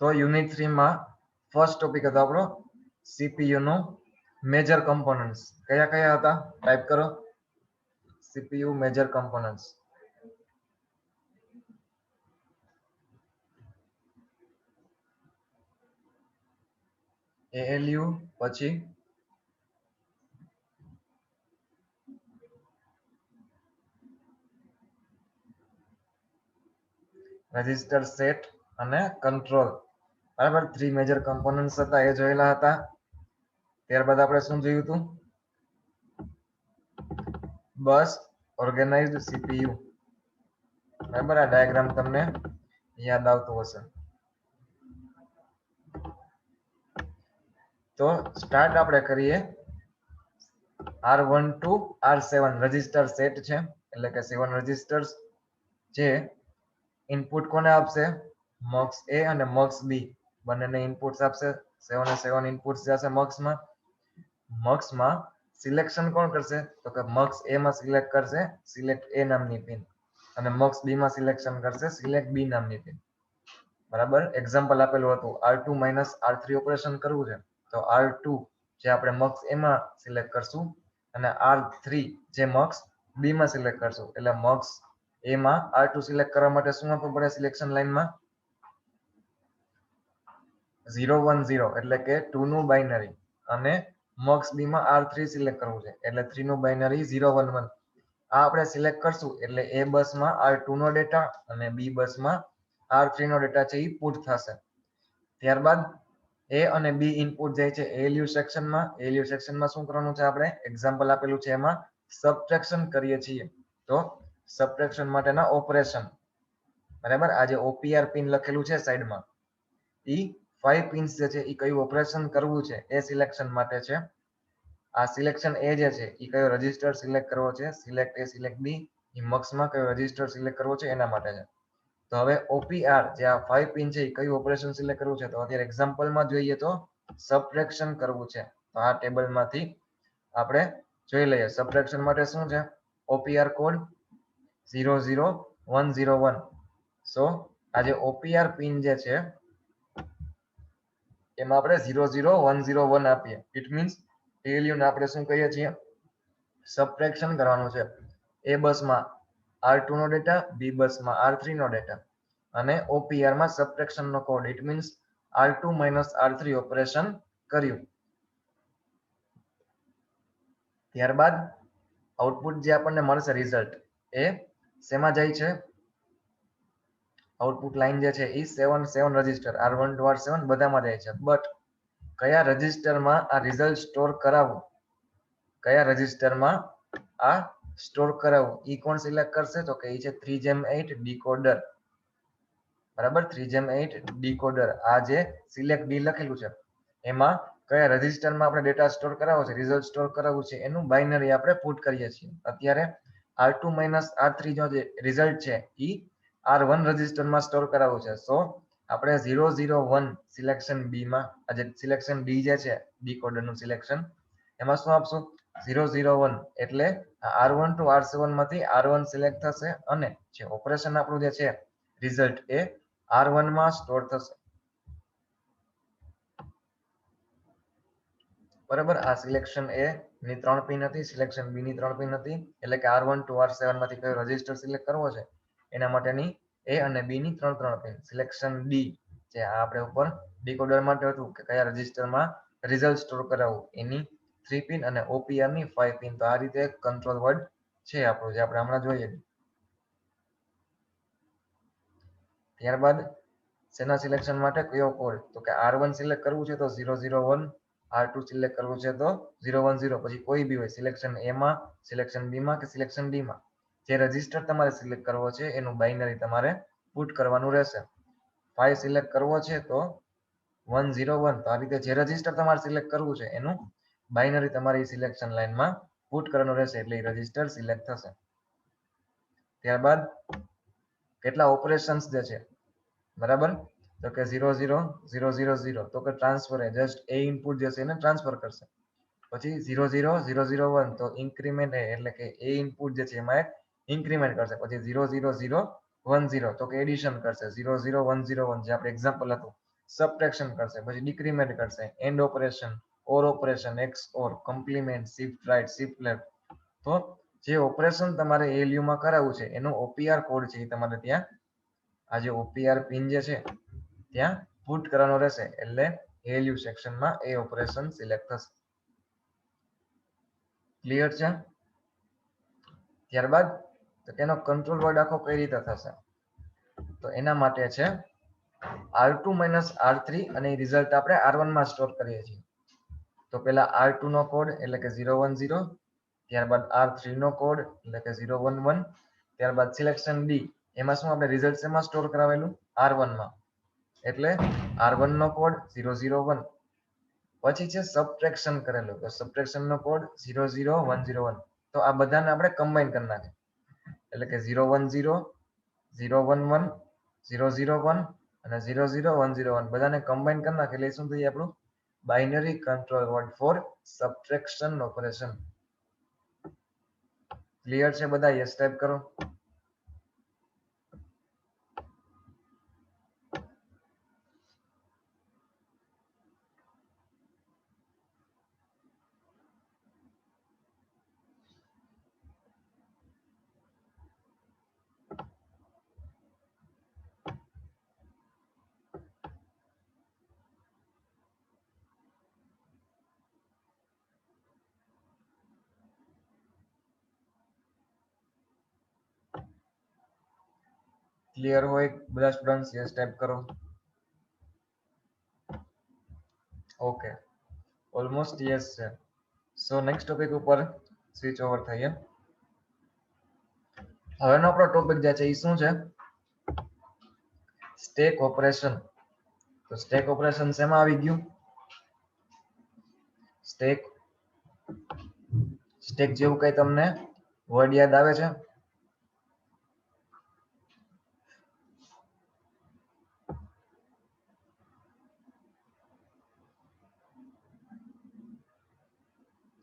તો યુનિટ 3 માં first topic હતો આપણો સીપીયુ નો મેજર કમ્પોનન્ટ્સ. કયા કયા હતા ટાઈપ કરો. CPU major components. ALU પછી રજિસ્ટર સેટ અને કંટ્રોલ. બરાબર, 3 મેજર કમ્પોનન્ટ્સ હતા એ જોયેલા હતા. ત્યારબાદ આપણે શું જોયું હતું? બસ ઓર્ગેનાઇઝડ સીપીયુ. બરાબર, આ ડાયાગ્રામ તમને યાદ આવતું હશે. તો સ્ટાર્ટ આપણે કરીએ. R1 to R7 register set છે, એટલે કે 7 રજિસ્ટર્સ જે ઇનપુટ કોને આપશે? મક્સ A અને મક્સ B બંનેને ઇનપુટ્સ આપશે. 7 અને 7 ઇનપુટ્સ જશે મક્સમાં. મક્સમાં સિલેક્શન કોણ કરશે? તો કે મક્સ A માં સિલેક્ટ કરશે સિલેક્ટ A નામની પિન, અને મક્સ B માં સિલેક્શન કરશે સિલેક્ટ B નામની પિન. બરાબર, એક્ઝામ્પલ આપેલું હતું R2 - R3 ઓપરેશન કરવું છે તો R2 જે આપણે મક્સ A માં સિલેક્ટ કરશું અને R3 જે મક્સ B માં સિલેક્ટ કરશું. એટલે મક્સ A માં R2 સિલેક્ટ કરવા માટે શું આપવું પડે? સિલેક્શન લાઈનમાં 0 1 0 એટલે કે 2 નું બાઇનરી, અને મક્સ B માં R3 સિલેક્ટ કરવું છે એટલે 3 નું બાઇનરી 0 1 1. આ આપણે સિલેક્ટ કરશું એટલે A બસમાં R2 નો ડેટા અને B બસમાં R3 નો ડેટા છે એ પુટ થશે. ત્યારબાદ A અને B ઇનપુટ જાય છે ALU સેક્શનમાં. ALU સેક્શનમાં શું કરવાનું છે? આપણે એક્ઝામ્પલ આપેલું છે એમાં સબટ્રેક્શન કરીએ છીએ. તો સબટ્રેક્શન માટેના ઓપરેશન. બરાબર, આ જે OPR પિન લખેલું છે સાઈડમાં, ઈ 5 પિન્સ જે છે એ કયું ઓપરેશન કરવું છે એ સિલેક્શન માટે છે. આ સિલેક્શન A જે છે એ કયો રજિસ્ટર સિલેક્ટ કરવો છે? Select A select B. એ મક્સમાં કયો રજિસ્ટર સિલેક્ટ કરવો છે એના માટે છે. તો હવે OPR જે આ 5 પિન છે એ કયું ઓપરેશન સિલેક્ટ કરવું છે? તો અત્યારે એક્ઝામ્પલમાં જોઈએ તો સબટ્રેક્શન કરવું છે. તો આ ટેબલમાંથી આપણે જોઈ લઈએ. સબટ્રેક્શન માટે શું છે? OPR code 00101. સો આ જે OPR પિન જે છે એમાં આપણે 00101 આપીએ. ઇટ મીન્સ ALU ને આપણે શું કહીએ છીએ? સબટ્રેક્શન કરવાનું છે. A બસમાં R2 નો ડેટા, B બસમાં R3 નો ડેટા, અને OPR માં સબટ્રેક્શન નો code. It means R2 - R3 operation કર્યું. ત્યારબાદ આઉટપુટ જે આપણને મળશે રિઝલ્ટ એ શેમાં જાય છે? આઉટપુટ લાઈન જે છે એ 7 રજિસ્ટર R1 to R7 બધામાં જાય છે. બટ કયા રજિસ્ટરમાં આ રિઝલ્ટ સ્ટોર કરાવવું? કયા રજિસ્ટરમાં આ સ્ટોર કરાવવું ઈ કોણ સિલેક્ટ કરશે? તો કે એ છે 3/8 ડીકોડર. બરાબર, 3/8 ડીકોડર. આ જે સિલેક્ટ D લખેલું છે એમાં કયા રજિસ્ટરમાં આપણે ડેટા સ્ટોર કરાવવો છે, રિઝલ્ટ સ્ટોર કરાવવું છે, એનું બાઇનરી આપણે પુટ કરીએ છીએ. અત્યારે R2 - R3 નો જે રિઝલ્ટ છે ઈ R1 રજિસ્ટરમાં સ્ટોર કરાવવું છે. સો આપણે 001 સિલેક્શન B માં, આ જે સિલેક્શન D જે છે ડીકોડર નું સિલેક્શન, એમાં શું આપશું? 001 એટલે R1 to R7 માંથી R1 સિલેક્ટ થશે અને જે ઓપરેશન આપણું જે છે રિઝલ્ટ એ R1 માં સ્ટોર થશે. બરાબર, આ સિલેક્શન A ની 3 પિન હતી, સિલેક્શન B ની 3 પિન હતી. એટલે કે R1 to R7 માંથી કયો રજિસ્ટર સિલેક્ટ કરવો છે એના માટેની A અને B ની 3 પિન. સિલેક્શન D જે આપણે ઉપર ડીકોડર માટે હતું કે કયા રજિસ્ટરમાં રિઝલ્ટ સ્ટોર કરાવવું એની 3 પિન, અને OPR ની 5 પિન. તો આ રીતે કંટ્રોલ વર્ડ છે આપણું, જે આપણે હમણાં જોઈએ. ત્યારબાદ સેના સિલેક્શન માટે કયો કોડ? તો કે R1 સિલેક્ટ કરવું છે તો 001, R2 સિલેક્ટ કરવું છે તો 010. પછી કોઈ બી હોય, સિલેક્શન A માં, સિલેક્શન B માં કે સિલેક્શન D માં, જે રજિસ્ટર તમારે સિલેક્ટ કરવો છે એનું બાઇનરી તમારે પુટ કરવાનું રહેશે. 5 સિલેક્ટ કરવો છે તો 101. તો આ રીતે જે રજિસ્ટર તમારે સિલેક્ટ કરવું છે એનું બાઇનરી તમારી સિલેક્શન લાઈનમાં પુટ કરવાનું રહેશે એટલે એ રજિસ્ટર સિલેક્ટ થશે. ત્યારબાદ કેટલા ઓપરેશન્સ જે છે, બરાબર, તો કે 00000, તો કે ટ્રાન્સફર જસ્ટ A ઇનપુટ જે છે એને ટ્રાન્સફર કરશે. પછી 00001 તો ઇન્ક્રીમેન્ટ એટલે કે A ઇનપુટ જે છે એમાં એક ઇન્ક્રીમેન્ટ કરશે. પછી 00010 તો કે એડિશન કરશે. 00101 જે આપણે એક્ઝામ્પલ હતું સબટ્રેક્શન કરશે, પછી ડિક્રીમેન્ટ કરશે, and operation, or operation, x or, compliment, shift right, shift left. તો જે ઓપરેશન તમારે ALU માં કરાવવું છે એનો OPR કોડ છે એ તમારે ત્યાં આ જે OPR પિન જે છે ત્યાં પુટ કરવાનો રહેશે, એટલે ALU સેક્શનમાં એ ઓપરેશન સિલેક્ટ થશે. ક્લિયર છે? ત્યારબાદ તો તેનો કંટ્રોલ વર્ડ આખો કઈ રીતે થશે, તો એના માટે છે R2 - R3 અને રિઝલ્ટ આપણે R1 માં સ્ટોર કરીએ છીએ. તો પેલા R2 નો કોડ એટલે કે 010, ત્યારબાદ R3 નો કોડ એટલે કે 011, ત્યારબાદ સિલેક્શન D, એમાં શું આપણે રિઝલ્ટ એમાં સ્ટોર કરાવેલું R1 માં, એટલે R1 નો કોડ 001, પછી છે સબટ્રેક્શન કરેલું તો સબટ્રેક્શન નો કોડ 00101. તો આ બધાને આપણે કમ્બાઈન કરી નાખીએ એટલે કે 010, 011, 001 અને 00101 બધાને કમ્બાઈન કરી નાખીએ એટલે શું થઈ આપણું binary control word for subtraction operation. Clear છે બધા? યસ ટાઈપ કરો. ક્લિયર હોય બધા સ્ટુડન્ટ્સ? યસ ટાઈપ કરો. ઓકે, ઓલમોસ્ટ યસ છે. સો નેક્સ્ટ ટોપિક ઉપર સ્વિચ ઓવર થઈએ. હવેનો આપણો ટોપિક જે છે એ શું છે? Stack operation. તો સ્ટેક ઓપરેશન શેમાં આવી ગયું? સ્ટેક જેવું કઈ તમને વર્ડ યાદ આવે છે?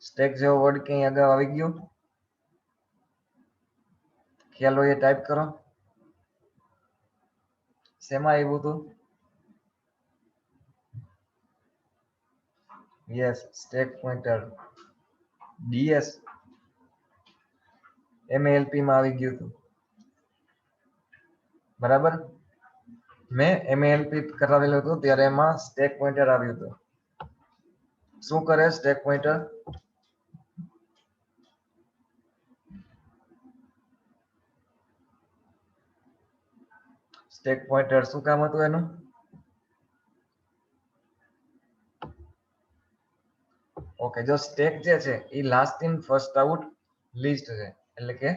સ્ટેક જેવો વર્ડ ક્યાંય આગળ આવી ગયો? ખ્યાલ હોય એ ટાઈપ કરો. શેમાં આવ્યું હતું? Yes, stack pointer. DS MALP માં આવી ગયું હતું. બરાબર, મેં MALP કરાવેલું હતું ત્યારે એમાં સ્ટેક પોઇન્ટર આવ્યું હતું. શું કરે સ્ટેક પોઇન્ટર? સ્ટેક પોઇન્ટર શું કામ હતું એનું? ઓકે, જો સ્ટેક જે છે એ last in first out list છે, એટલે કે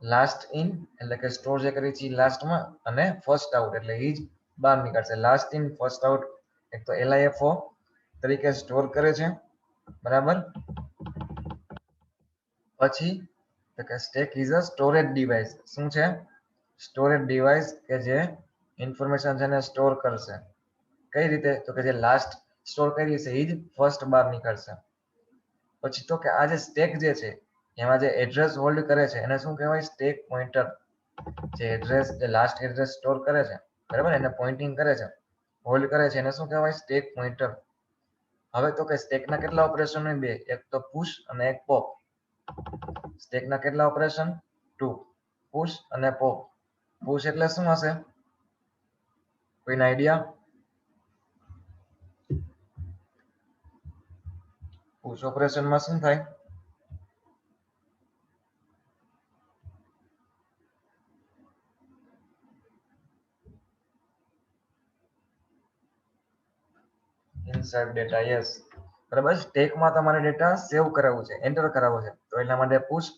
લાસ્ટ ઇન એટલે કે સ્ટોર જે કરી છે લાસ્ટમાં, અને ફર્સ્ટ આઉટ એટલે એ જ બહાર નીકળશે. લાસ્ટ ઇન ફર્સ્ટ આઉટ એક તો LIFO તરીકે સ્ટોર કરે છે, બરાબર. પછી તો કે stack is a storage device. શું છે? સ્ટોરેજ ડિવાઇસ કે જે ઇન્ફોર્મેશન છે ને સ્ટોર કરશે. કઈ રીતે? તો કે જે લાસ્ટ સ્ટોર કરી છે એ જ ફર્સ્ટ બહાર નીકળશે. પછી તો કે આ જે સ્ટેક જે છે એમાં જે એડ્રેસ હોલ્ડ કરે છે એને શું કહેવાય? Stack pointer. જે એડ્રેસ, જે લાસ્ટ એડ્રેસ સ્ટોર કરે છે, બરાબર, એને પોઇન્ટિંગ કરે છે, હોલ્ડ કરે છે, એને શું કહેવાય? Stack pointer. હવે તો કે સ્ટેકના કેટલા ઓપરેશન હોય? બે, એક તો પુશ અને એક પોપ. સ્ટેકના કેટલા ઓપરેશન? 2, પુશ અને પોપ. પુશ એટલે શું હશે? કોઈને આઈડિયા? પુશ ઓપરેશનમાં શું થાય? Insert data. યસ, બરાબર. સ્ટેકમાં તમારે ડેટા સેવ કરાવવું છે, એન્ટર કરાવવો છે, તો એના માટે પુશ,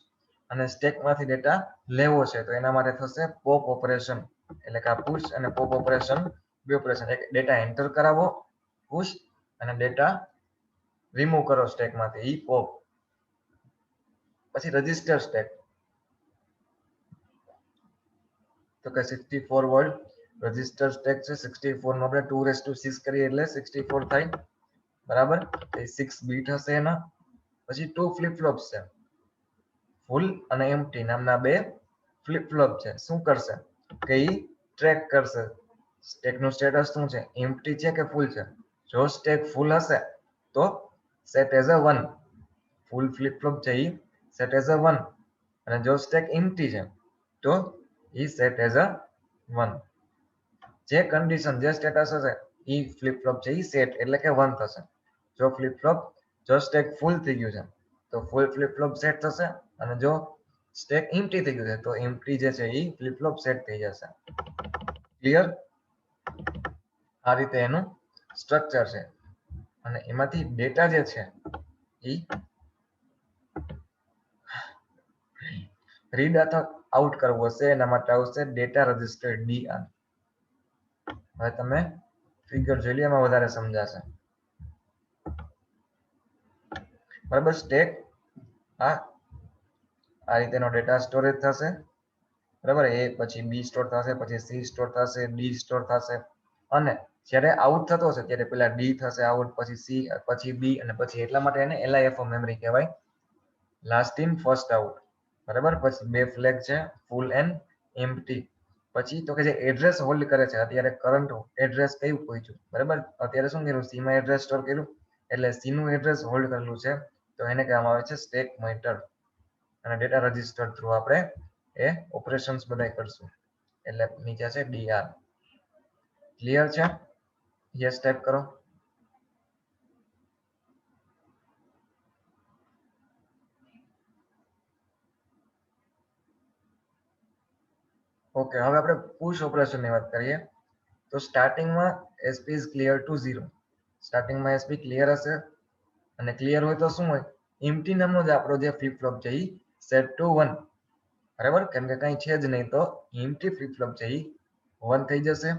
અને સ્ટેકમાંથી ડેટા લેવો છે તો એના માટે થશે પોપ ઓપરેશન. એટલે કે આ પુશ અને પોપ ઓપરેશન બે ઓપરેશન. એક ડેટા એન્ટર કરાવો પુશ, અને ડેટા રિમૂવ કરો સ્ટેકમાંથી ઈ પોપ. પછી રજિસ્ટર સ્ટેક, તો કે 64 વર્ડ રજિસ્ટર સ્ટેક છે. 64 નો આપણે 2⁶ કરીએ એટલે 64 થાય, બરાબર. એ 6 બીટ હશે એના. પછી 2 ફ્લિપ ફ્લોપ્સ છે, ફૂલ અને એમ્પ્ટી નામના બે ફ્લિપ ફ્લોપ છે. શું કરશે? કે ઈ ટ્રેક કરશે સ્ટેક નું સ્ટેટસ શું છે, એમ્પ્ટી છે કે ફૂલ છે? જો સ્ટેક ફૂલ હશે તો set as a 1, full flip flop છે ઈ સેટ એઝ અ 1, અને જો સ્ટેક એમ્પ્ટી છે તો ઈ સેટ એઝ અ 1. જે કન્ડિશન જે સ્ટેટસ હશે ઈ ફ્લિપ ફ્લોપ છે ઈ સેટ એટલે કે 1 થશે. જો ફ્લિપ ફ્લોપ જો સ્ટેક ફૂલ થઈ ગયું છે તો ફૂલ ફ્લિપ ફ્લોપ સેટ થશે, અને જો સ્ટેક એમ્પ્ટી થઈ ગયું છે તો એમ્પ્ટી જે છે ઈ ફ્લિપ ફ્લોપ સેટ થઈ જશે. ક્લિયર? આ રીતે એનું સ્ટ્રક્ચર છે, અને એમાંથી ડેટા જે છે ઈ રીડ અથવા આઉટ કરવું હશે એના માટે આવશે ડેટા રજિસ્ટર DR. હવે તમે ફિગર જોઈ લો, એમાં વધારે સમજાશે. બરાબર, સ્ટેક આ રીતેનો ડેટા સ્ટોરેજ થશે. બરાબર, એ પછી બી સ્ટોર થશે, પછી સી સ્ટોર થશે, ડી સ્ટોર થશે, અને જ્યારે આઉટ થતો હશે ત્યારે પેલા ડી થશે આઉટ, પછી સી, પછી બી, અને પછી એટલા માટે એને LIFO મેમરી કહેવાય, લાસ્ટ ઇન ફર્સ્ટ આઉટ. બરાબર, પછી બે ફ્લેગ છે, ફૂલ એન્ડ એમ્પ્ટી. પછી તો કે જે એડ્રેસ હોલ્ડ કરે છે અત્યારે કરંટ એડ્રેસ કયું પહોંચ્યું. બરાબર, અત્યારે શું કર્યું, સી માં એડ્રેસ સ્ટોર કર્યું એટલે સી નું એડ્રેસ હોલ્ડ કરેલું છે, તો એને કહેવામાં આવે છે સ્ટેક પોઇન્ટર. અને ડેટા રજિસ્ટર થ્રુ આપણે એ ઓપરેશન્સ બધા કરશું, એટલે નીચે છે DR. ક્લિયર છે? યસ ટાઈપ કરો. ઓકે, હવે આપણે પુશ ઓપરેશન ની વાત કરીએ. તો સ્ટાર્ટિંગમાં SP is clear to 0. સ્ટાર્ટિંગમાં SP ક્લિયર હશે, અને ક્લિયર હોય તો શું હોય, એમ્પ્ટી નામનો જે આપણો જે ફ્લિપ ફ્લોપ છે ઈ સેટ ટુ 1. બરાબર, કેમ કે કઈ છે જ નહીં તો એમ્પ્ટી ફ્લિપ ફ્લોપ છે ઈ 1 થઈ જશે.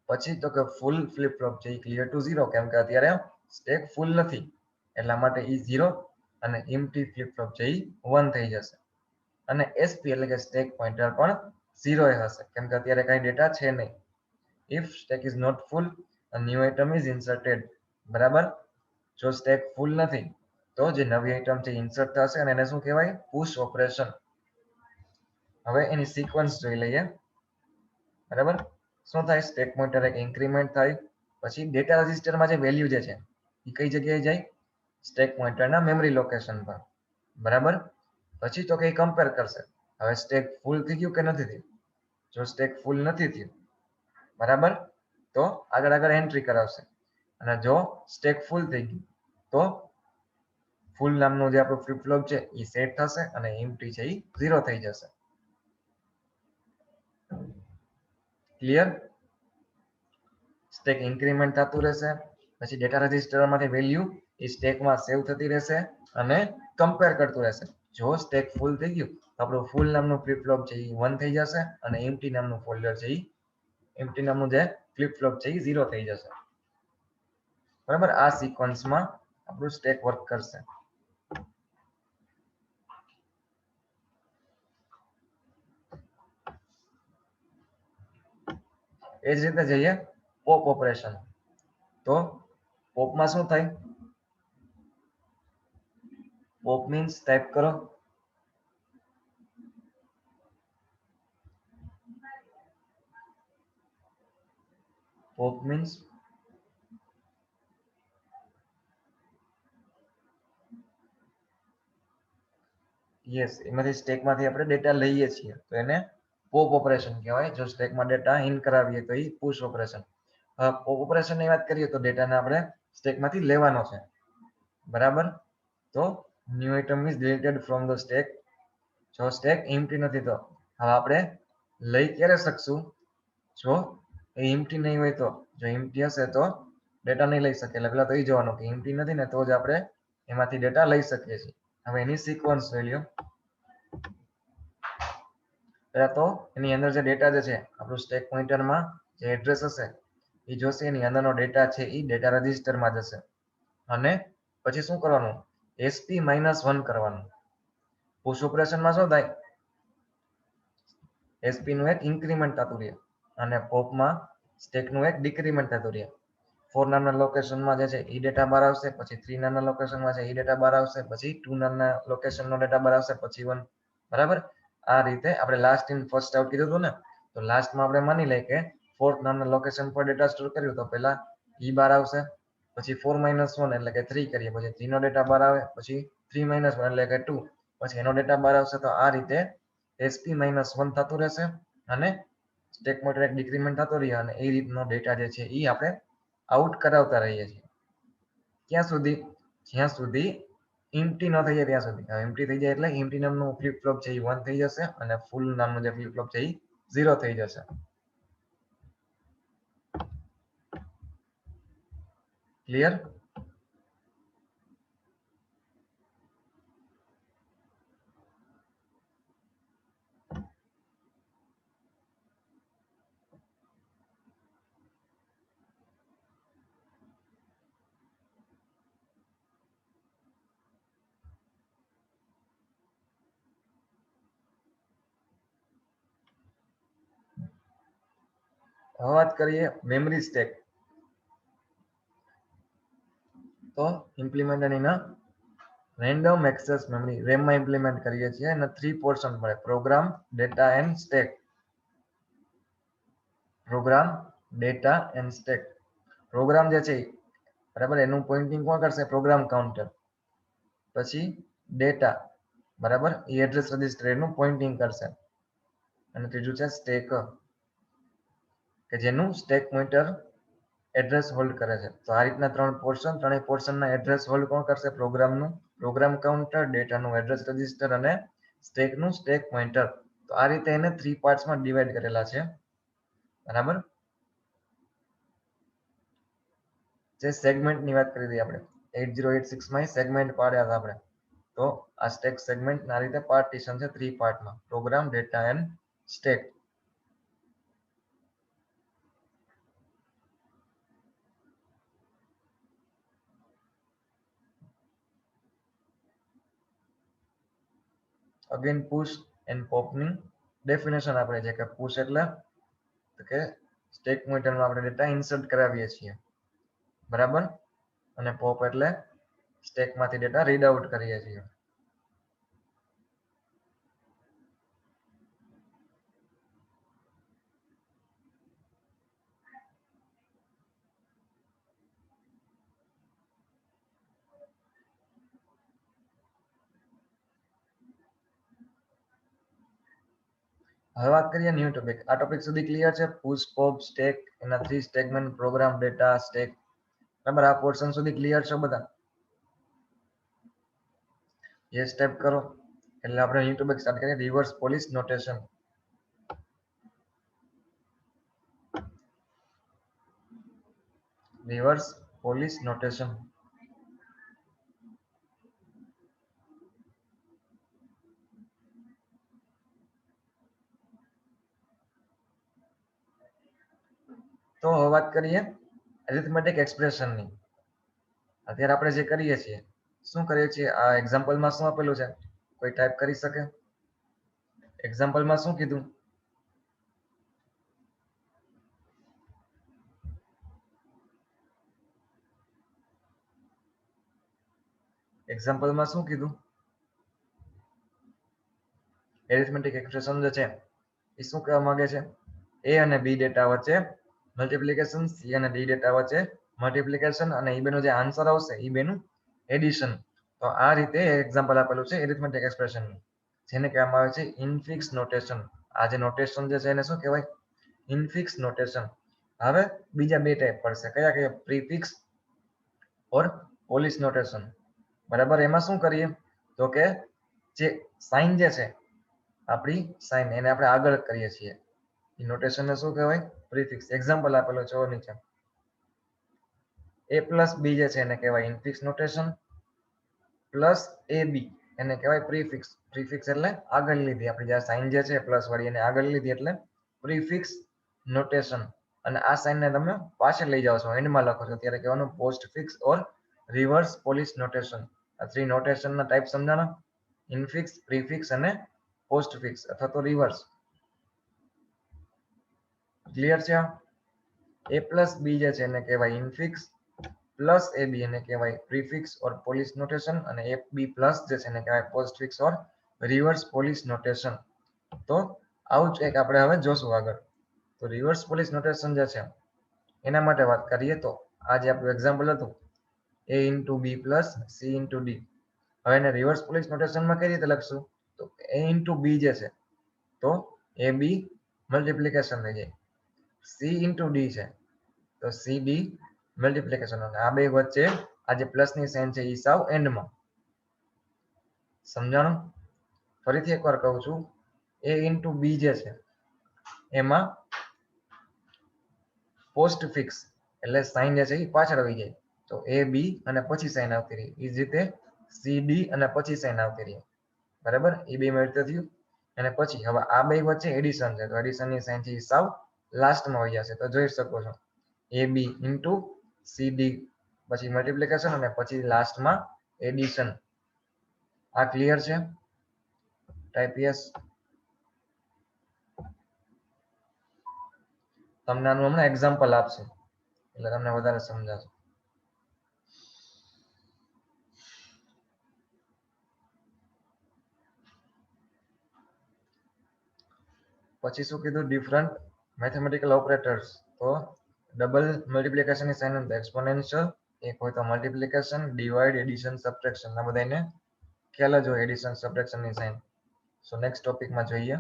પછી તો કે ફૂલ ફ્લિપ ફ્લોપ છે ઈ ક્લિયર ટુ 0, કેમ કે અત્યારે સ્ટેક ફૂલ નથી એટલા માટે ઈ 0, અને એમ્પ્ટી ફ્લિપ ફ્લોપ છે ઈ 1 થઈ જશે. અને SP એટલે કે સ્ટેક પોઇન્ટર પણ 0 હશે, કેમ કે અત્યારે કઈ ડેટા છે નહીં. If stack is not full, a new item is inserted. બરાબર, જો સ્ટેક ફૂલ નથી તો જે નવી આઇટમ છે ઇન્સર્ટ થશે, અને એને શું કહેવાય, પુશ ઓપરેશન. હવે એની સિક્વન્સ જોઈ લઈએ. બરાબર, શું થાય, સ્ટેક પોઇન્ટર એક ઇન્ક્રીમેન્ટ થાય, પછી ડેટા રજિસ્ટરમાં જે વેલ્યુ જે છે એ કઈ જગ્યાએ જાય, સ્ટેક પોઇન્ટરના મેમરી લોકેશન પર. બરાબર, પછી તો કઈ કમ્પેર કરશે, હવે સ્ટેક ફૂલ થઈ ગયું કે નથી થયું. જો સ્ટેક ફૂલ નથી થયું, બરાબર, તો આગળ આગળ એન્ટ્રી કરાવશે, અને જો સ્ટેક ફૂલ થઈ ગયું તો ફૂલ નામનું જે આપણું ફ્લિપ ફ્લોપ છે એ સેટ થશે, અને એમ્પ્ટી છે એ 0 થઈ જશે. ક્લિયર? સ્ટેક ઇન્ક્રીમેન્ટ થતું રહેશે, પછી ડેટા રજિસ્ટરમાંથી વેલ્યુ એ સ્ટેકમાં સેવ થતી રહેશે, અને કમ્પેર કરતું રહેશે. જો સ્ટેક ફૂલ થઈ ગયું તો આપણું ફૂલ નામનું ફ્લિપ ફ્લોપ છે એ 1 થઈ જશે, અને એમ્પ્ટી નામનું ફોલ્ડર છે એ એમ્પ્ટી નામનું જે ફ્લિપ ફ્લોપ છે એ 0 થઈ જશે. બરાબર, આ સિક્વન્સમાં આપણું સ્ટેક વર્ક કરશે. એ જ રીતે જઈએ પોપ ઓપરેશન. તો પોપમાં શું થાય, પોપ મીન્સ ટાઈપ કરો. પોપ મીન્સ યસ, એમાંથી સ્ટેકમાંથી આપણે ડેટા લઈએ છીએ તો એને પોપ ઓપરેશન કહેવાય. જો સ્ટેકમાં ડેટા ઇન કરાવીએ તો એ પુશ ઓપરેશન. પોપ ઓપરેશનની વાત કરીએ તો ડેટાને આપણે સ્ટેકમાંથી લેવાનો છે. બરાબર, તો new item is deleted from the stack. જો સ્ટેક એમ્પ્ટી નથી તો હવે આપણે લઈ ક્યારે શકશું, જો એ એમ્પ્ટી નહીં હોય તો. જો એમ્પ્ટી હશે તો ડેટા નહીં લઈ શકે, એટલે પેલા તો એ જોવાનું કે એમ્પ્ટી નથી ને તો જ આપણે એમાંથી ડેટા લઈ શકીએ છીએ. હવે એની સિક્વન્સ જોઈ લ્યો. પહેલા તો એની અંદર જે ડેટા જે છે આપણું સ્ટેક પોઇન્ટરમાં જે એડ્રેસ હશે એ જોશે, એની અંદરનો ડેટા છે એ ડેટા રજિસ્ટરમાં જશે, અને પછી શું કરવાનું, SP -1 કરવાનું. પુશ ઓપરેશનમાં શું થાય, SP નું એક ઇન્ક્રીમેન્ટ થતું રહે, અને પોપમાં સ્ટેકનું એક ડિક્રીમેન્ટ થતું રહે. 4 નામના લોકેશનમાં જે છે એ ડેટા બહાર આવશે, પછી 3 નામના લોકેશનમાં છે એ ડેટા બહાર આવશે, પછી 2 નામના લોકેશનનો ડેટા બહાર આવશે, પછી 1. બરાબર, આ રીતે આપણે લાસ્ટ ઇન ફર્સ્ટ આઉટ કીધું હતું ને, તો લાસ્ટમાં આપણે માની લઈએ કે 4th નામના લોકેશન પર ડેટા સ્ટોર કર્યું તો પહેલા ઈ બાર આવશે, પછી 4 - 1 એટલે કે 3 કરીએ, પછી 3 નો ડેટા બાર આવે, પછી 3 - 1 એટલે કે 2, પછી એનો ડેટા બાર આવશે. તો આ રીતે SP - 1 થતું રહેશે અને સ્ટેક પોઇન્ટર એક ડિક્રીમેન્ટ થતો રહે અને એ રીતનો ડેટા જે છે એ આપણે આઉટ કરાવતા રહીએ છીએ. ક્યાં સુધી? જ્યાં સુધી એમ્પ્ટી ન થઈ જાય ત્યાં સુધી. એમ્પ્ટી થઈ જાય એટલે એમ્પ્ટી નામનું ફ્લિપ ફ્લોપ છે એ 1 થઈ જશે અને ફૂલ નામનું જે ફ્લિપ ફ્લોપ છે એ 0 થઈ જશે. ક્લિયર? હવે વાત કરીએ મેમરી સ્ટેક. તો ઇમ્પ્લિમેન્ટ એના રેન્ડમ એક્સેસ મેમરી રેમ માં ઇમ્પ્લિમેન્ટ કરીએ છીએ અને 3 પોર્શન મળે: program, data and stack. Program, data and stack. Program જે છે બરાબર એનું પોઇન્ટિંગ કોણ કરશે? Program counter. પછી ડેટા બરાબર એ એડ્રેસ રજિસ્ટર એનું પોઇન્ટિંગ કરશે અને ત્રીજું છે સ્ટેક કે જેનું સ્ટેક પોઇન્ટર એડ્રેસ હોલ્ડ કરે છે. તો આ રીતના 3 પોર્શન, ત્રણેય પોર્શનના એડ્રેસ હોલ્ડ કોણ કરશે? પ્રોગ્રામનું પ્રોગ્રામ કાઉન્ટર, ડેટાનું એડ્રેસ રજિસ્ટર અને સ્ટેકનું સ્ટેક પોઇન્ટર. તો આ રીતે એને 3 પાર્ટ્સમાં ડિવાઈડ કરેલા છે. બરાબર. જે સેગમેન્ટની વાત કરી હતી આપણે 8086 માં સેગમેન્ટ પાડ્યા હતા આપણે. તો આ સ્ટેક સેગમેન્ટ આ રીતે પાર્ટીશન છે 3 પાર્ટમાં: program, data and stack. Again push and પોપની ડેફિનેશન આપણે છે કે પુશ એટલે કે સ્ટેક પોઇન્ટરમાં આપણે ડેટા ઇન્સર્ટ કરાવીએ છીએ બરાબર, અને પોપ એટલે સ્ટેકમાંથી ડેટા રીડ આઉટ કરીએ છીએ. હવે વાત કરીએ ન્યૂ ટોપિક. આ ટોપિક સુધી ક્લિયર છે? પુશ, પોપ, સ્ટેક, એના 3 સ્ટેટમેન્ટ, પ્રોગ્રામ, ડેટા, સ્ટેક. બરાબર. આ પોર્શન સુધી ક્લિયર છે બધા? એ સ્ટેપ કરો એટલે આપણે ન્યૂ ટોપિક સ્ટાર્ટ કરીએ. Reverse polish notation. Reverse polish notation. તો હવે વાત કરીએ એરિથમેટિક એક્સપ્રેશનની. અત્યારે આપણે જે કરીએ છીએ શું કરીએ છીએ? આ એક્ઝામ્પલમાં શું આપેલું છે? કોઈ ટાઈપ કરી શકે? એક્ઝામ્પલમાં શું કીધું? એક્ઝામ્પલમાં શું કીધું? એરિથમેટિક એક્સપ્રેશન જે છે એ શું કહેવા માંગે છે? એ અને બી ડેટા વચ્ચે મલ્ટિપ્લિકેશન, સી અને ડી ડેટા વચ્ચે મલ્ટિપ્લિકેશન અને એ બેનો જે આન્સર આવશે એ બેનું એડિશન. તો આ રીતે એક્ઝામ્પલ આપેલું છે એરિથમેટિક એક્સપ્રેશનનું, જેને કહેવામાં આવે છે ઇનફિક્સ નોટેશન. આ જે નોટેશન જે છે એને શું કહેવાય? ઇનફિક્સ નોટેશન. હવે બીજા બે ટાઈપ પડશે. કયા કયા? પ્રીફિક્સ ઓર પોલિશ નોટેશન. બરાબર. એમાં શું કરીએ તો કે જે સાઇન જે છે આપણી સાઇન એને આપણે આગળ કરીએ છીએ. એ નોટેશનને શું કહેવાય? પ્રીફિક્સ. એક્ઝામ્પલ આપેલો છે નીચે. a પ્લસ બી જે છે એને કહેવાય ઇનફિક્સ નોટેશન, પ્લસ એ બી એને કહેવાય પ્રીફિક્સ. પ્રીફિક્સ એટલે આગળ લીધી. આપણી જે સાઇન જે છે પ્લસ વાળી એને આગળ લીધી એટલે પ્રીફિક્સ નોટેશન. અને આ સાઇનને તમે પાછળ લઈ જાઓ છો, એન્ડમાં લખો છો ત્યારે કહેવાનું પોસ્ટ ફિક્સ ઓર રિવર્સ પોલિશ નોટેશન. આ 3 નોટેશનના ટાઈપ સમજાણા: ઇનફિક્સ, પ્રીફિક્સ અને પોસ્ટ ફિક્સ અથવા તો રિવર્સ. ક્લિયર છે? a પ્લસ બી જે છે એને કહેવાય ઇનફિક્સ, પ્લસ એ બી એને કહેવાય પ્રીફિક્સ ઓર પોલિશ નોટેશન, અને એ બી પ્લસ જે છે એને કહેવાય પોસ્ટ ફિક્સ ઓર રિવર્સ પોલિશ નોટેશન. તો આવું જ એક આપણે હવે જોશું આગળ. તો તો રિવર્સ પોલિશ નોટેશન જે છે એના માટે વાત કરીએ તો આ જે આપણું એક્ઝામ્પલ હતું a into b plus c into d. હવે એને રિવર્સ પોલિશ નોટેશનમાં કઈ રીતે લખશું તો a into b જે છે તો ab મલ્ટીપ્લિકેશન થઈ જાય, c into d છે તો cd મલ્ટીપ્લિકેશન, આ બે વચ્ચે આ જે પ્લસ ની સાઇન છે એ સાવ એન્ડમાં. સમજાણું? ફરીથી એકવાર કહું છું, a into b જે છે એમાં પોસ્ટ ફિક્સ એટલે સાઇન જે છે એ પાછળ આવી જાય તો a b અને પછી સાઇન આવતી રહી, એ જ રીતે c d અને પછી સાઇન આવતી રહી. બરાબર, એ બે માં રીતે થયું. અને પછી હવે આ બે વચ્ચે એડિશન છે તો એડિશન ની સાઇન છે એ સાવ લાસ્ટમાં આવી જશે. તો જોઈ શકો છો a b into c d પછી મલ્ટીપ્લિકેશન અને પછી લાસ્ટમાં એડિશન. આ ક્લિયર છે? Type yes. તમને આનું હમણાં એક્ઝામ્પલ આપશે એટલે તમને વધારે સમજાશે. પછી શું કીધું? Different mathematical operators. તો ડબલ મલ્ટીપ્લિકેશન ની સાઇન હોય એક્સપોનેન્શિયલ, એક હોય તો મલ્ટીપ્લિકેશન, ડિવાઇડ, એડિશન, સબટ્રેક્શન. આ બધાને ખ્યાલ જ હોય એડિશન સબટ્રેક્શન ની સાઇન. સો નેક્સ્ટ ટોપિકમાં જોઈએ.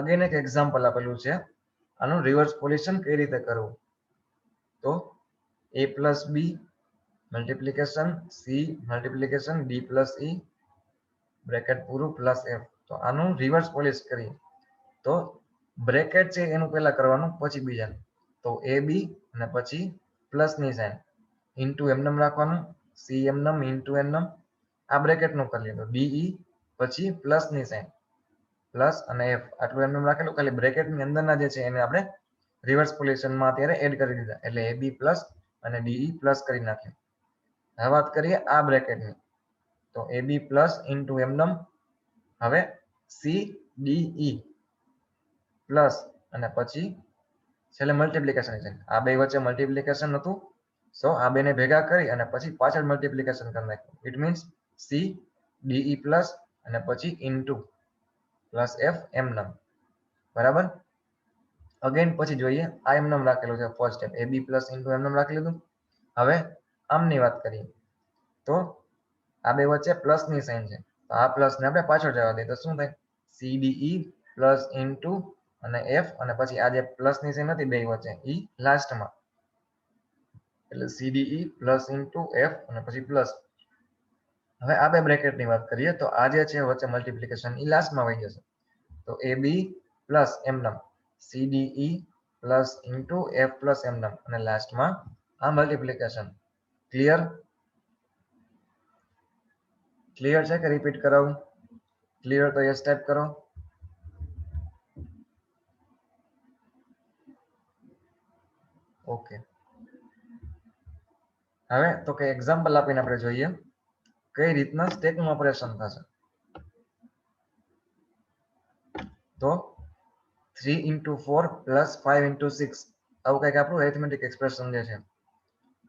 અગેન એક એક્ઝામ્પલ આપેલું છે, આનું રિવર્સ પોલિશન કઈ રીતે કરવું. તો a plus b multiplication c multiplication d plus e bracket પૂરું પ્લસ f. તો આનું રિવર્સ પોલિશ કરીએ તો બ્રેકેટ છે એનું પહેલા કરવાનું પછી બીજાનું. તો a b અને પછી પ્લસ ની સાઇન ઇન્ટુ એમનેમ રાખવાનું, c એમનેમ ઇન્ટુ એમનેમ, આ બ્રેકેટ નું કરી લીધું, de પછી પ્લસ ની સાઇન પ્લસ અને f આટલું એમનેમ રાખેલું, ખાલી બ્રેકેટ ની અંદરના જે છે એને આપણે રિવર્સ પોલિશનમાં અત્યારે એડ કરી દીધા એટલે ab પ્લસ અને de પ્લસ કરી નાખ્યું. હવે વાત કરીએ આ બ્રેકેટની તો ab પ્લસ ઇન્ટુ એમનેમ, હવે c de પ્લસ અને પછી છેલ્લે મલ્ટીપ્લિકેશન છે. આ બે વચ્ચે મલ્ટીપ્લિકેશન હતું સો આ બેને ભેગા કરી અને પછી પાછળ મલ્ટીપ્લિકેશન કરી નાખ્યું. It means c de plus અને પછી ઇન્ટુ પ્લસ f એમનેમ. બરાબર. અગેન પછી જોઈએ આ એમનેમ રાખેલું છે first step ab plus into એમનેમ રાખી લીધું. હવે આમની વાત કરીએ તો આ બે વચ્ચે પ્લસ ની સાઇન છે તો આ પ્લસ ને આપણે પાછળ જવા દઈએ તો શું થાય cde પ્લસ ઇન્ટુ અને f અને પછી આ જે પ્લસ ની સાઇન હતી બે વચ્ચે ઈ લાસ્ટમાં એટલે cde પ્લસ ઇન્ટુ f અને પછી પ્લસ. હવે આ બે બ્રેકેટ ની વાત કરીએ તો આ જે છે વચ્ચે મલ્ટીપ્લિકેશન ઈ લાસ્ટમાં આવી જશે તો ab પ્લસ એમનેમ cde plus into f plus એમનેમ અને લાસ્ટમાં આ મલ્ટીપ્લિકેશન. ક્લિયર? ક્લિયર છે કે રિપીટ કરાવું? ક્લિયર તો યસ ટાઈપ કરો. ઓકે. હવે તો કે એક્ઝામ્પલ આપીને આપણે જોઈએ કઈ રીતના સ્ટેકનું ઓપરેશન થશે. તો 3 into 4 plus 5 into 6 આવું કંઈક આપણું એરિથમેટિક એક્સપ્રેશન જે છે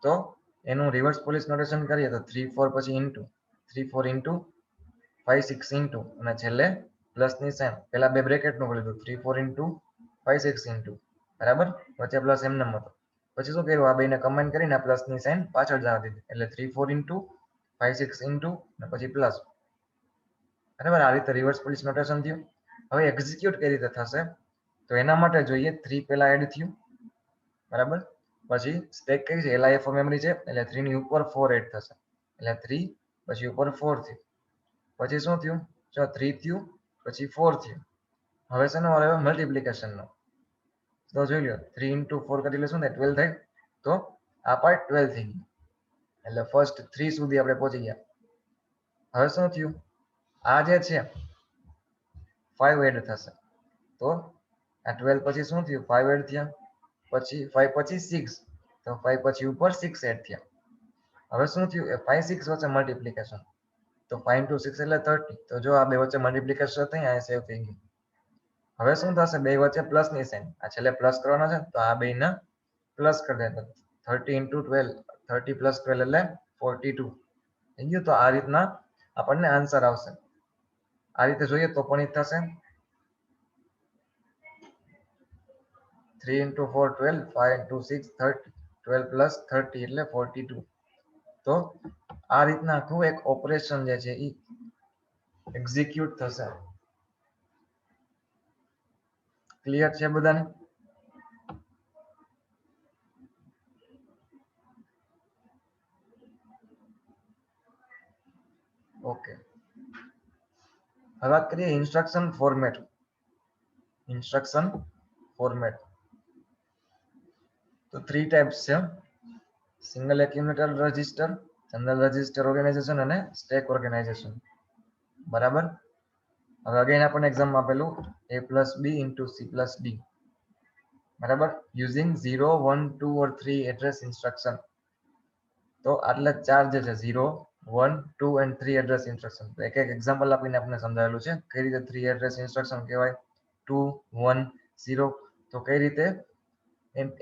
તો એનું રિવર્સ પોલિશ નોટેશન કરીએ તો 3 4 પછી ઇન્ટુ 3 4 ઇન્ટુ 5 6 ઇન્ટુ અને છેલ્લે પ્લસ ની સાઇન પેલા બે બ્રેકેટ નું કરી દીધું 3 4 ઇન્ટુ 5 6 ઇન્ટુ. બરાબર, વચ્ચે પ્લસ એમનેમ હતો. પછી શું કર્યું આ બેને કમ્બાઈન કરીને પ્લસ ની સાઇન પાછળ જવા દીધી એટલે 3 4 ઇન્ટુ 5 6 ઇન્ટુ અને પછી પ્લસ. બરાબર, આ રીતે રિવર્સ પોલિશ નોટેશન થયું. હવે એક્ઝિક્યુટ કઈ રીતે થશે તો એના માટે જોઈએ 3 પહેલા એડ થયું. બરાબર, પછી સ્ટેક કઈ છે LIFO મેમરી છે એટલે 3 ની ઉપર 4 એડ થશે એટલે 3 પછી ઉપર 4 થયું. પછી શું થયું જો 3 થયું પછી 4 થયું. હવે શેનો વારો આવ્યો મલ્ટીપ્લિકેશન નો તો જોઈ લો 3 into 4 કરી લેશું ને 12 થાય તો આ પાર્ટ 12 થઈ ગયું એટલે ફર્સ્ટ 3 સુધી આપણે પહોંચી ગયા. હવે શું થયું આ જે છે 5 એડ થશે તો આ 12 પછી શું થયું 5 એડ થયા પછી 5 પછી 6 તો 5 પછી ઉપર 6 એડ થયા. હવે શું થયું એ 5 6 વચ્ચે મલ્ટીપ્લિકેશન તો 5 into 6 એટલે 30 તો જો આ બે વચ્ચે મલ્ટીપ્લિકેશન થઈ આ સેવ થઈ ગયું. હવે શું થશે બે વચ્ચે પ્લસ ની સાઇન આ છેલ્લે પ્લસ કરવાના છે તો આ બેના પ્લસ કરી દે તો 30 into 12 30 plus 12 એટલે 42 થઈ ગયું. તો આ રીતના આપણને આન્સર આવશે. આ રીતે જોઈએ તો પણ થશે. 3 into 4 12, 5 into 6 30, 12 plus 30 એટલે 42. તો આ રીતના આખું એક ઓપરેશન જે છે એ એક્ઝિક્યુટ થશે. ક્લિયર છે બધાને? ઓકે, હવે વાત કરીએ ઇન્સ્ટ્રક્શન ફોર્મેટ. ઇન્સ્ટ્રક્શન ફોર્મેટ તો 3 ટાઈપ્સ છે: single accumulator register, general register organisation અને સ્ટેક ઓર્ગેનાઇઝેશન. બરાબર. હવે અગેન આપણને એક્ઝામ આપેલું a plus b into c plus d. બરાબર, યુઝિંગ 0 1 2 or 3 એડ્રેસ ઇન્સ્ટ્રક્શન. તો આટલા ચાર જે છે 0 1 2 and 3 એડ્રેસ ઇન્સ્ટ્રક્શન. તો એક એક એક્ઝામ્પલ આપીને આપણે સમજાવેલું છે કઈ રીતે 3 એડ્રેસ ઇન્સ્ટ્રક્શન કહેવાય, 2 1 0. તો કઈ રીતે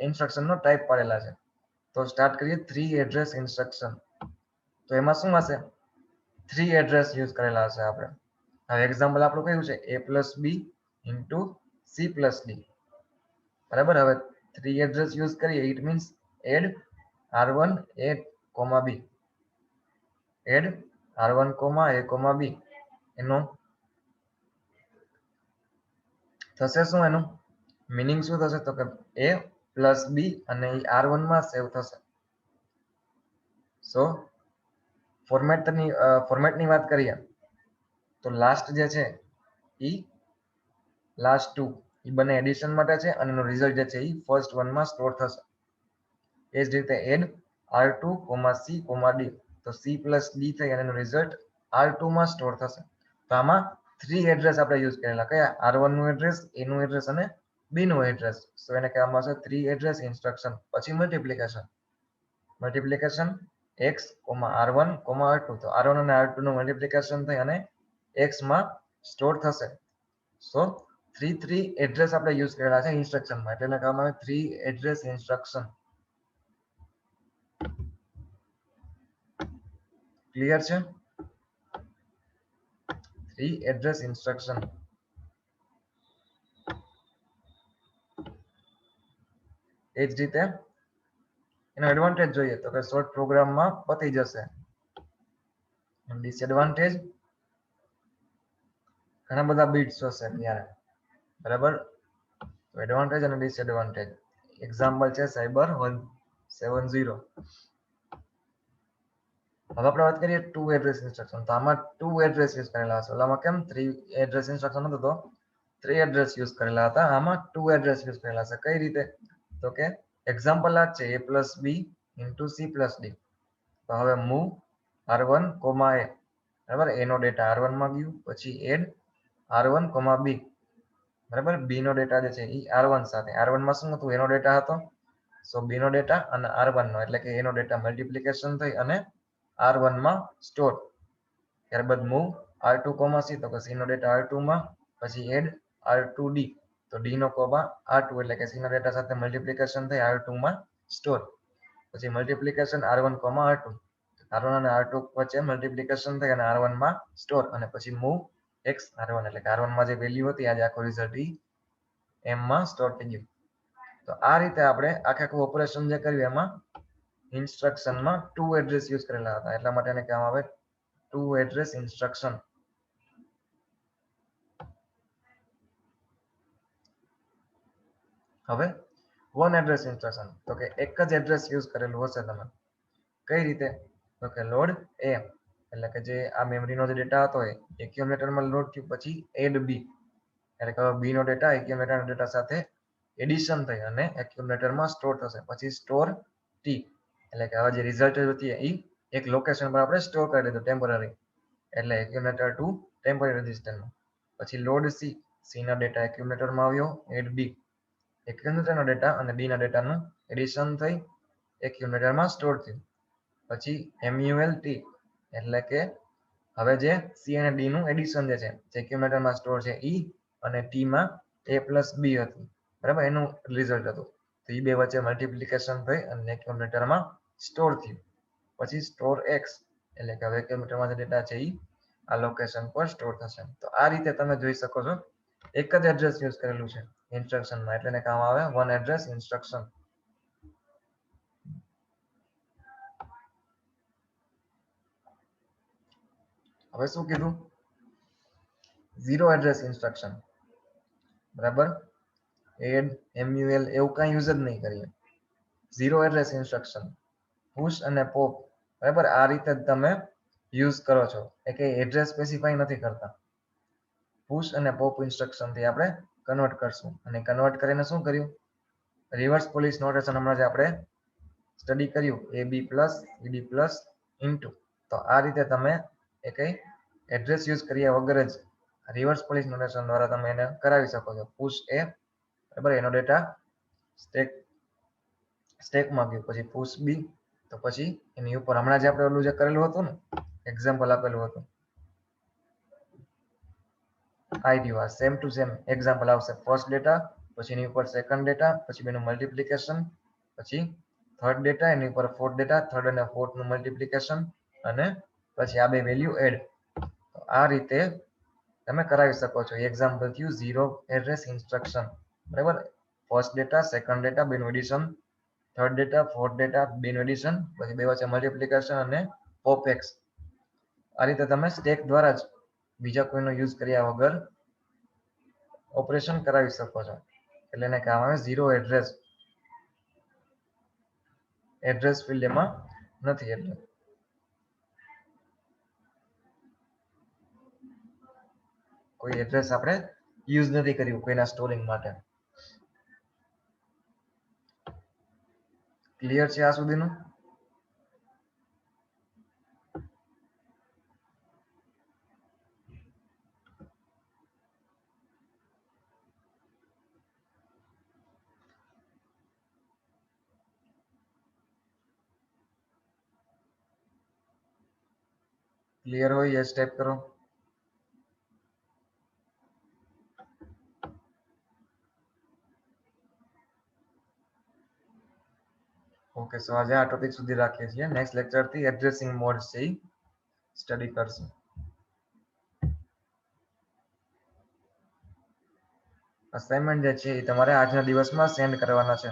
ઇન્સ્ટ્રક્શન નો ટાઈપ પાડેલા છે. તો સ્ટાર્ટ કરીએ 3 એડ્રેસ ઇન્સ્ટ્રક્શન. તો એમાં શું હશે? 3 એડ્રેસ યુઝ કરેલા હશે આપણે. હવે એક્ઝામ્પલ આપણું કયું છે a plus b into c plus d. બરાબર. હવે 3 એડ્રેસ યુઝ કરીએ it means add r1 a b, add r1 a b. એનું થશે શું? એનું મીનિંગ શું થશે? તો કે a plus b અને એ r1 માં સેવ થશે. સો ફોર્મેટની વાત કરીએ તો લાસ્ટ જે છે ઈ લાસ્ટ 2 એ બંને એડિશન માટે છે અને એનો રિઝલ્ટ જે છે એ ફર્સ્ટ વન માં સ્ટોર થશે. એ જ રીતે એડ r2 c d. તો c plus d થઈ અને એનો રિઝલ્ટ r2 માં સ્ટોર થશે. તો આમાં 3 એડ્રેસ આપણે યુઝ કરેલા. કયા? r1 નું એડ્રેસ, a નું એડ્રેસ અને b નું એડ્રેસ. સો એને કહેવામાં આવશે 3 એડ્રેસ ઇન્સ્ટ્રક્શન. પછી મલ્ટીપ્લિકેશન x, r1, r2. તો r1 અને r2 નું મલ્ટીપ્લિકેશન થઈ અને x માં સ્ટોર થશે. સો 3 એડ્રેસ આપણે યુઝ કરેલા છે ઇન્સ્ટ્રક્શનમાં, એટલે એને કહેવામાં આવે 3 એડ્રેસ ઇન્સ્ટ્રક્શન. ક્લિયર છે? 3 એડ્રેસ ઇન્સ્ટ્રક્શન. એ જ રીતે એનો એડવાન્ટેજ જોઈએ તો કે શોર્ટ પ્રોગ્રામમાં પતી જશે. ડિસએડવાન્ટેજ ઘણા બધા બીટ્સ હશે ત્યારે. બરાબર. તો એડવાન્ટેજ અને ડિસએડવાન્ટેજ એક્ઝામ્પલ છે સાયબર 170. હવે આપણે વાત કરીએ 2 એડ્રેસ ઇન્સ્ટ્રક્શન. તો આમાં 2 એડ્રેસ યુઝ કરેલા હશે. ઓલામાં કેમ 3 એડ્રેસ ઇન્સ્ટ્રક્શન હતો તો 3 એડ્રેસ યુઝ કરેલા હતા. આમાં 2 એડ્રેસ યુઝ કરેલા છે. કઈ રીતે? તો કે એક્ઝામ્પલ આ છે a plus b into c plus d. તો હવે મૂવ r1, a. બરાબર, a નો ડેટા r1 માં ગયું. પછી એડ r1, b. બરાબર, b નો ડેટા જે છે એ r1 સાથે. r1 માં શું હતું? a નો ડેટા હતો. સો b નો ડેટા અને r1 નો એટલે કે a નો ડેટા મલ્ટીપ્લિકેશન થઈ અને r1 માં સ્ટોર. ત્યારબાદ મૂવ r2, c. તો કે c નો ડેટા r2 માં. પછી એડ r2d. તો d નો કોમા r2 એટલે કે c નો ડેટા સાથે મલ્ટીપ્લિકેશન થઈ r2 માં સ્ટોર. પછી મલ્ટીપ્લિકેશન r1, r2. r1 અને r2 વચ્ચે મલ્ટીપ્લિકેશન થઈ અને r1 માં સ્ટોર. અને પછી મૂવ x r1 એટલે કે r1 માં જે વેલ્યુ હતી આજે આખો રિઝલ્ટ m માં સ્ટોર થઈ ગયું. તો આ રીતે આપણે આખું ઓપરેશન જે કર્યું એમાં ઇન્સ્ટ્રક્શનમાં 2 એડ્રેસ યુઝ કરેલા હતા. એટલા માટે એને કહેવામાં આવે 2 એડ્રેસ ઇન્સ્ટ્રક્શન. હવે 1 એડ્રેસ ઇન્સ્ટ્રક્શન. તો કે એક જ એડ્રેસ યુઝ કરેલું હશે. તમે કઈ રીતે? તો કે લોડ a એટલે કે જે આ મેમરીનો જે ડેટા હતો એ એક્યુમ્યુલેટરમાં લોડ થયું. પછી એડ b એટલે કે b નો ડેટા એક્યુમ્યુલેટરના ડેટા સાથે એડિશન થઈ અને એક્યુમ્યુલેટરમાં સ્ટોર થશે. પછી સ્ટોર t એટલે કે હવે જે રિઝલ્ટ હતી એ એક લોકેશન પર આપણે સ્ટોર કરી દીધું ટેમ્પરરી, એટલે એક્યુમ્યુલેટર ટુ ટેમ્પરરી રજિસ્ટરમાં. પછી લોડ c, c ના ડેટા એક્યુમ્યુલેટરમાં આવ્યો. એડ b એક્યુમ્યુલેટરનો ડેટા અને b ના ડેટાનું એડિશન થઈ એક્યુમ્યુલેટરમાં સ્ટોર થયું. પછી mult એટલે કે હવે જે c અને d નું એડિશન જે છે એક્યુમ્યુલેટરમાં સ્ટોર છે e અને t માં a plus b હતું. બરાબર, એનું રિઝલ્ટ હતું. તો એ બે વચ્ચે મલ્ટીપ્લિકેશન થઈ અને એક્યુમ્યુલેટરમાં સ્ટોર થયું. પછી સ્ટોર x એટલે કે હવે એક્યુમ્યુલેટરમાં જે ડેટા છે એ આ લોકેશન પર સ્ટોર થશે. તો આ રીતે તમે જોઈ શકો છો એક જ એડ્રેસ યુઝ કરેલું છે. ઇન્સ્ટ્રક્શનમાં, એટલે એને કામ આવે વન એડ્રેસ ઇન્સ્ટ્રક્શન. હવે શું કીધું? ઝીરો એડ્રેસ ઇન્સ્ટ્રક્શન, બરાબર. એડ, MUL એવું કઈ યુઝ જ નહીં કરીએ. ઝીરો એડ્રેસ ઇન્સ્ટ્રક્શન, પુશ અને પોપ, બરાબર. આ રીતે તમે યુઝ કરો છો. એ કે એડ્રેસ સ્પેસિફાઈ નથી કરતા. પુશ અને પોપ ઇન્સ્ટ્રક્શન થી આપણે કન્વર્ટ કરશું. અને કન્વર્ટ કરીને શું કર્યું? રિવર્સ પોલિશ નોટેશન હમણાં જે આપણે સ્ટડી કર્યું, AB plus ED plus into. તો આ રીતે તમે એ કઈ એડ્રેસ યુઝ કર્યા વગર જ રિવર્સ પોલિશ નોટેશન દ્વારા તમે એને કરાવી શકો છો. પુશ A, બરાબર, એનો ડેટા સ્ટેકમાં ગયો, પછી પુશ B, તો પછી એની ઉપર હમણાં જે આપણે ઓલું જે કરેલું હતું ને, એક્ઝામ્પલ આપેલું હતું, ID વાર સેમ ટુ સેમ એક્ઝામ્પલ આવશે. ફર્સ્ટ ડેટા, પછી એની ઉપર સેકન્ડ ડેટા, પછી બેનું મલ્ટિપ્લિકેશન, પછી થર્ડ ડેટા, એની ઉપર ફોર્થ ડેટા, થર્ડ અને ફોર્થ નું મલ્ટિપ્લિકેશન, અને પછી આ બે વેલ્યુ એડ. તો આ રીતે તમે કરાવી શકો છો. એક્ઝામ્પલ થયું ઝીરો એડ્રેસ ઇન્સ્ટ્રક્શન, બરાબર. ફર્સ્ટ ડેટા, સેકન્ડ ડેટા, બેનું addition, third data, fourth data, બેનું એડિશન, પછી બે વચ્ચે મલ્ટિપ્લિકેશન અને પોપએક્સ. આ રીતે તમે સ્ટેક દ્વારા જ બીજા કોઈનો યુઝ કર્યા વગર ઓપરેશન કરાવી શકો છો. એટલે એને કામ આવે ઝીરો એડ્રેસ. એડ્રેસ ફિલ્ડ એમાં નથી. એટલે કોઈ એડ્રેસ આપણે યુઝ નથી કર્યું કોઈના સ્ટોરિંગ માટે. ક્લિયર છે આ સુધીનું? ક્લિયર હોય યસ ટાઈપ કરો. ઓકે, સો આજે આ ટોપિક સુધી રાખીએ છીએ. નેક્સ્ટ લેક્ચર થી એડ્રેસિંગ મોડ્સ છે એ સ્ટડી કરશું. અસાઇનમેન્ટ જે છે એ તમારે આજના દિવસમાં સેન્ડ કરવાના છે.